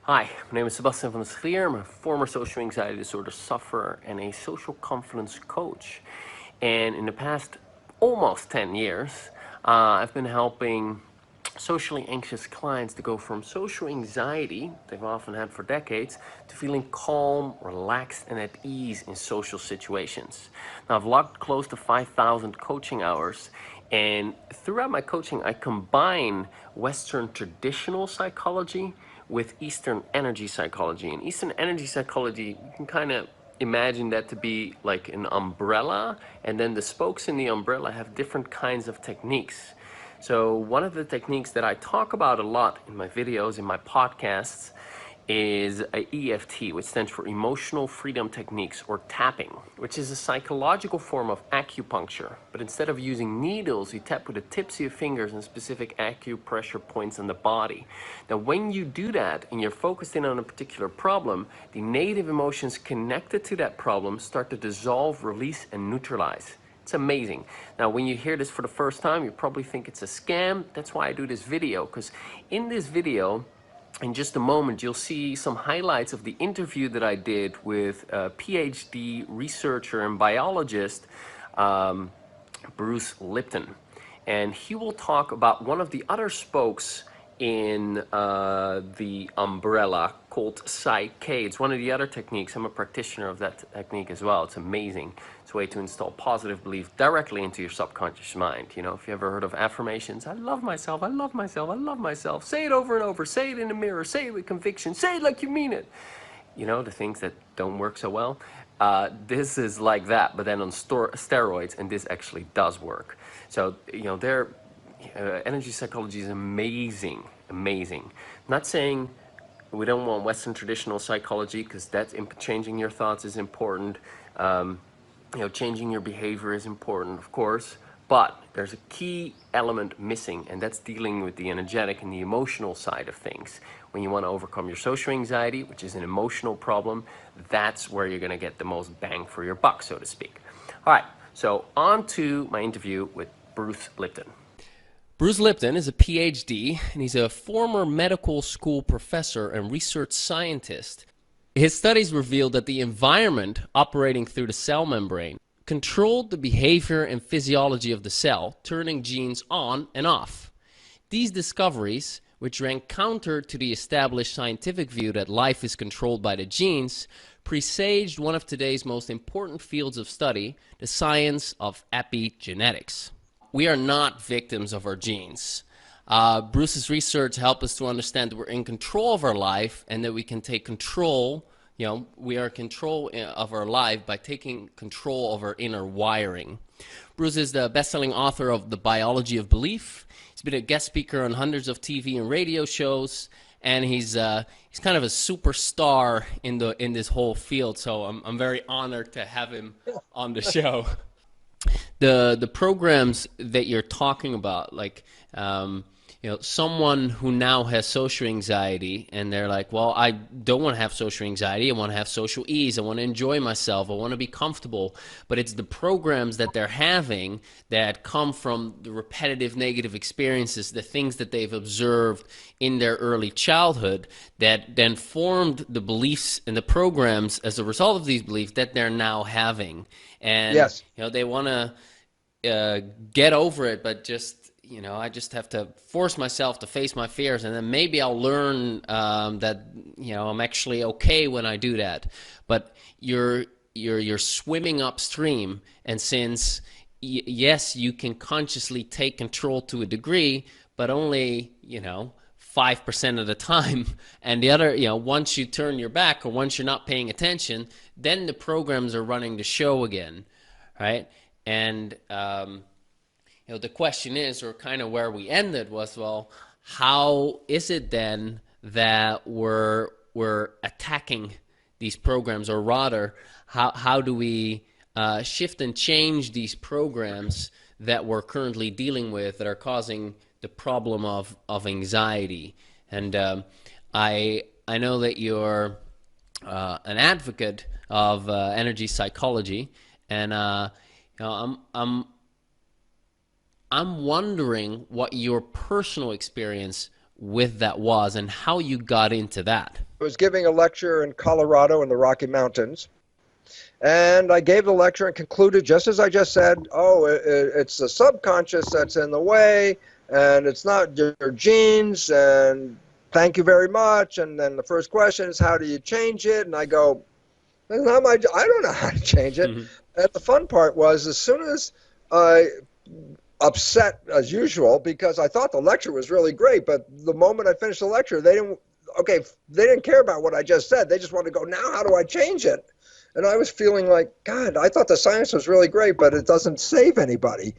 Hi, my name is Sebastian van der Schlier. I'm a former social anxiety disorder sufferer and a social confidence coach. And in the past almost 10 years, I've been helping socially anxious clients to go from social anxiety, they've often had for decades, to feeling calm, relaxed, and at ease in social situations. Now, I've logged close to 5,000 coaching hours, and throughout my coaching, I combine Western traditional psychology with Eastern energy psychology. And Eastern energy psychology, you can kind of imagine that to be like an umbrella, and then the spokes in the umbrella have different kinds of techniques. So one of the techniques that I talk about a lot in my videos, in my podcasts, is a EFT, which stands for Emotional Freedom Techniques, or tapping, which is a psychological form of acupuncture. But instead of using needles, you tap with the tips of your fingers on specific acupressure points on the body. Now, when you do that and you're focused in on a particular problem, the negative emotions connected to that problem start to dissolve, release, and neutralize. It's amazing. Now, when you hear this for the first time, you probably think it's a scam. That's why I do this video, because in this video, in just a moment, you'll see some highlights of the interview that I did with a PhD researcher and biologist, Bruce Lipton. And he will talk about one of the other spokes in the umbrella called Psy-K. It's one of the other techniques. I'm a practitioner of that technique as well. It's amazing. It's a way to install positive belief directly into your subconscious mind. You know, if you ever heard of affirmations, I love myself, I love myself, I love myself. Say it over and over. Say it in the mirror. Say it with conviction. Say it like you mean it. You know, the things that don't work so well. This is like that, but then on steroids, and this actually does work. So, you know, energy psychology is amazing, amazing. Not saying we don't want Western traditional psychology, because that's changing your thoughts is important. You know, changing your behavior is important, of course, but there's a key element missing, and that's dealing with the energetic and the emotional side of things. When you want to overcome your social anxiety, which is an emotional problem, that's where you're going to get the most bang for your buck, so to speak. All right, so on to my interview with Bruce Lipton. Bruce Lipton is a PhD, and he's a former medical school professor and research scientist. His studies revealed that the environment operating through the cell membrane controlled the behavior and physiology of the cell, turning genes on and off. These discoveries, which ran counter to the established scientific view that life is controlled by the genes, presaged one of today's most important fields of study, the science of epigenetics. We are not victims of our genes. Bruce's research helped us to understand that we're in control of our life, and that we can take control, you know, we are in control of our life by taking control of our inner wiring. Bruce is the best-selling author of The Biology of Belief. He's been a guest speaker on hundreds of TV and radio shows, and he's kind of a superstar in this whole field. So I'm very honored to have him on the show. The programs that you're talking about, like you know, someone who now has social anxiety, and they're like, well, I don't want to have social anxiety, I want to have social ease, I want to enjoy myself, I want to be comfortable, but it's the programs that they're having that come from the repetitive negative experiences, the things that they've observed in their early childhood, that then formed the beliefs and the programs as a result of these beliefs that they're now having. And Yes. you know, they want to get over it, but just, you know, I just have to force myself to face my fears, and then maybe I'll learn that, you know, I'm actually okay when I do that. But you're swimming upstream, and since yes, you can consciously take control to a degree, but only, you know, 5% of the time, and the other, you know, once you turn your back or once you're not paying attention, then the programs are running the show again, right? And you know, the question is, or kind of where we ended was, well, how is it then that we're attacking these programs, or rather, how do we shift and change these programs that we're currently dealing with that are causing the problem of anxiety? And I know that you're an advocate of energy psychology, and you know, I'm wondering what your personal experience with that was and how you got into that. was giving a lecture in Colorado in the Rocky Mountains. And I gave the lecture and concluded, just as I just said, oh, it's the subconscious that's in the way, and it's not your genes, and thank you very much. And then the first question is, how do you change it? And I go, I don't know how to change it. And the fun part was, as soon as I upset as usual, because I thought the lecture was really great, but the moment I finished the lecture, they didn't care about what I just said. They just wanted to go, now how do I change it? And I was feeling like, God, I thought the science was really great, but it doesn't save anybody.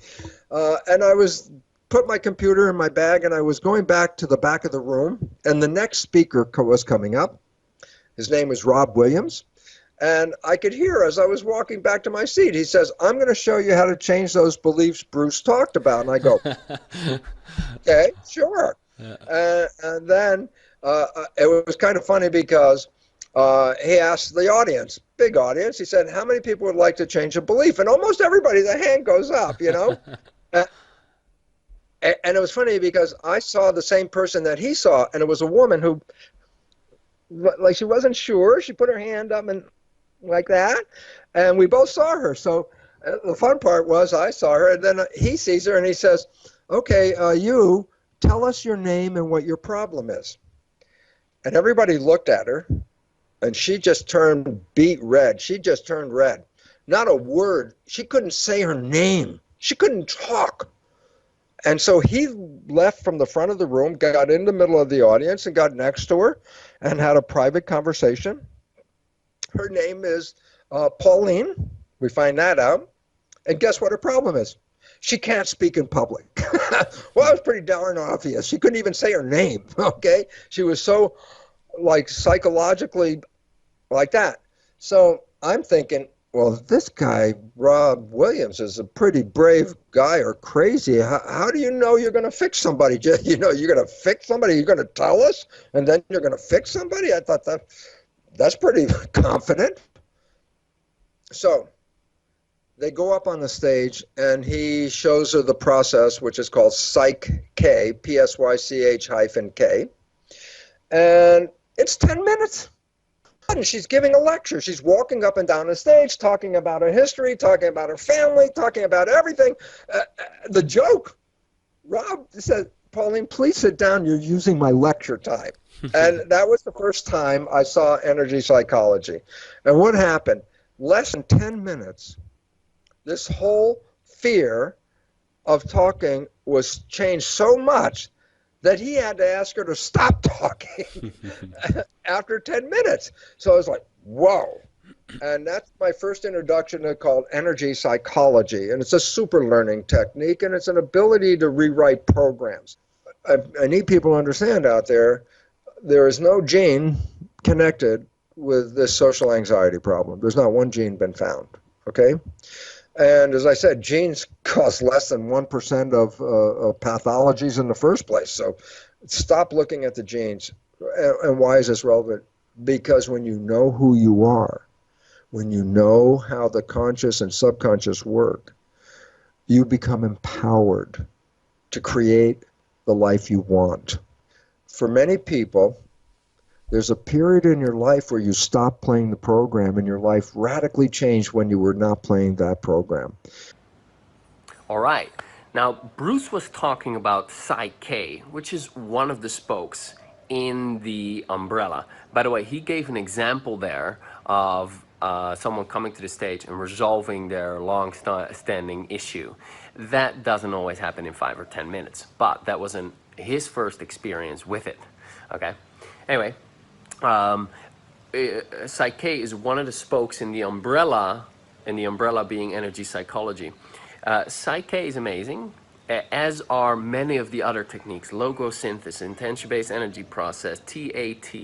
And I was put my computer in my bag, and I was going back to the back of the room, and the next speaker was coming up. His name was Rob Williams. And I could hear as I was walking back to my seat, he says, I'm going to show you how to change those beliefs Bruce talked about. And I go, okay, sure. Yeah. And then it was kind of funny because he asked the audience, big audience, he said, how many people would like to change a belief? And almost everybody, the hand goes up, you know. And it was funny because I saw the same person that he saw, and it was a woman who, like, she wasn't sure. She put her hand up and like that, and we both saw her. So the fun part was I saw her, and then he sees her, and he says, okay, you tell us your name and what your problem is. And everybody looked at her, and she just turned beet red. She just turned red. Not a word. She couldn't say her name. She couldn't talk. And so he left from the front of the room, got in the middle of the audience, and got next to her and had a private conversation. Her name is Pauline. We find that out. And guess what her problem is? She can't speak in public. Well, it was pretty darn obvious. She couldn't even say her name, okay? She was so, like, psychologically like that. So I'm thinking, well, this guy, Rob Williams, is a pretty brave guy or crazy. How do you know you're going to fix somebody? You know, you're going to fix somebody? You're going to tell us, and then you're going to fix somebody? I thought that's pretty confident. So they go up on the stage, and he shows her the process, which is called Psych-K, P-S-Y-C-H-K. And it's 10 minutes. And she's giving a lecture. She's walking up and down the stage, talking about her history, talking about her family, talking about everything. The joke, Rob said, Pauline, please sit down. You're using my lecture time. And that was the first time I saw energy psychology. And what happened? Less than 10 minutes, this whole fear of talking was changed so much that he had to ask her to stop talking after 10 minutes. So I was like, whoa. And that's my first introduction to called energy psychology. And it's a super learning technique, and it's an ability to rewrite programs. I need people to understand out there, there is no gene connected with this social anxiety problem. There's not one gene been found, okay? And as I said, genes cause less than 1% of pathologies in the first place. So stop looking at the genes. And why is this relevant? Because when you know who you are, when you know how the conscious and subconscious work, you become empowered to create the life you want. For many people, there's a period in your life where you stop playing the program, and your life radically changed when you were not playing that program. All right. Now, Bruce was talking about Psych-K, which is one of the spokes in the umbrella. By the way, he gave an example there of someone coming to the stage and resolving their long-standing issue. That doesn't always happen in 5 or 10 minutes, but that was his first experience with it. Okay. Anyway. Psych-K is one of the spokes in the umbrella being energy psychology. Psych-K is amazing, as are many of the other techniques: logosynthesis, intention-based energy process, TAT,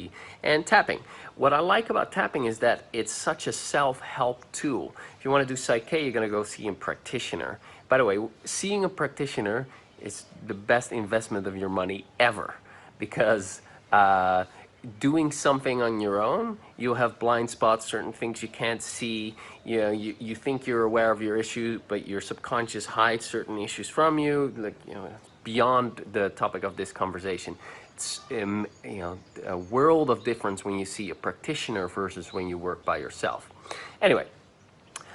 and tapping. What I like about tapping is that it's such a self-help tool. If you want to do Psych-K, you're going to go see a practitioner. By the way, seeing a practitioner is the best investment of your money ever, because doing something on your own, you'll have blind spots, certain things you can't see. You know, you think you're aware of your issue, but your subconscious hides certain issues from you. Like, you know, beyond the topic of this conversation. It's a world of difference when you see a practitioner versus when you work by yourself. Anyway,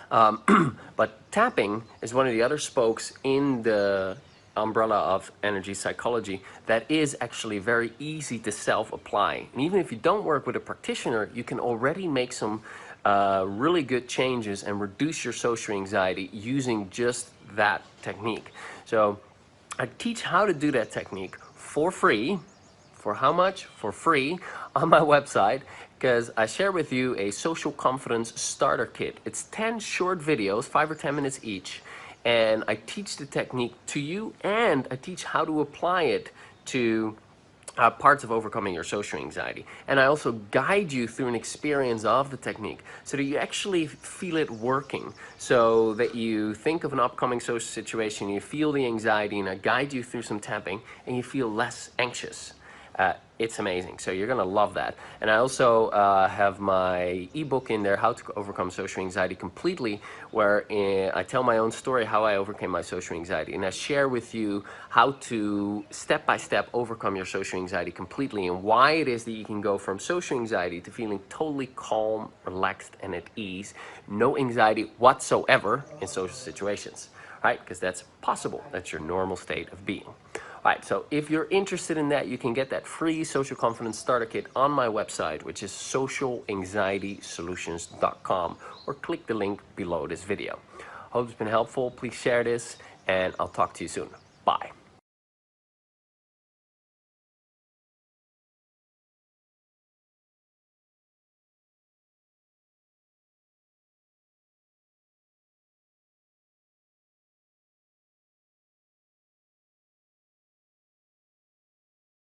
but tapping is one of the other spokes in the umbrella of energy psychology that is actually very easy to self-apply. And even if you don't work with a practitioner, you can already make some really good changes and reduce your social anxiety using just that technique. So I teach how to do that technique for free. For how much? For free on my website, because I share with you a social confidence starter kit. It's 10 short videos, 5 or 10 minutes each, and I teach the technique to you, and I teach how to apply it to parts of overcoming your social anxiety. And I also guide you through an experience of the technique so that you actually feel it working, so that you think of an upcoming social situation, you feel the anxiety, and I guide you through some tapping, and you feel less anxious. It's amazing. So you're going to love that. And I also have my ebook in there, How to Overcome Social Anxiety Completely, where I tell my own story, how I overcame my social anxiety. And I share with you how to step by step overcome your social anxiety completely, and why it is that you can go from social anxiety to feeling totally calm, relaxed, and at ease. No anxiety whatsoever in social situations, right? Because that's possible. That's your normal state of being. Alright, so if you're interested in that, you can get that free social confidence starter kit on my website, which is socialanxietysolutions.com, or click the link below this video. Hope it's been helpful. Please share this, and I'll talk to you soon. Bye.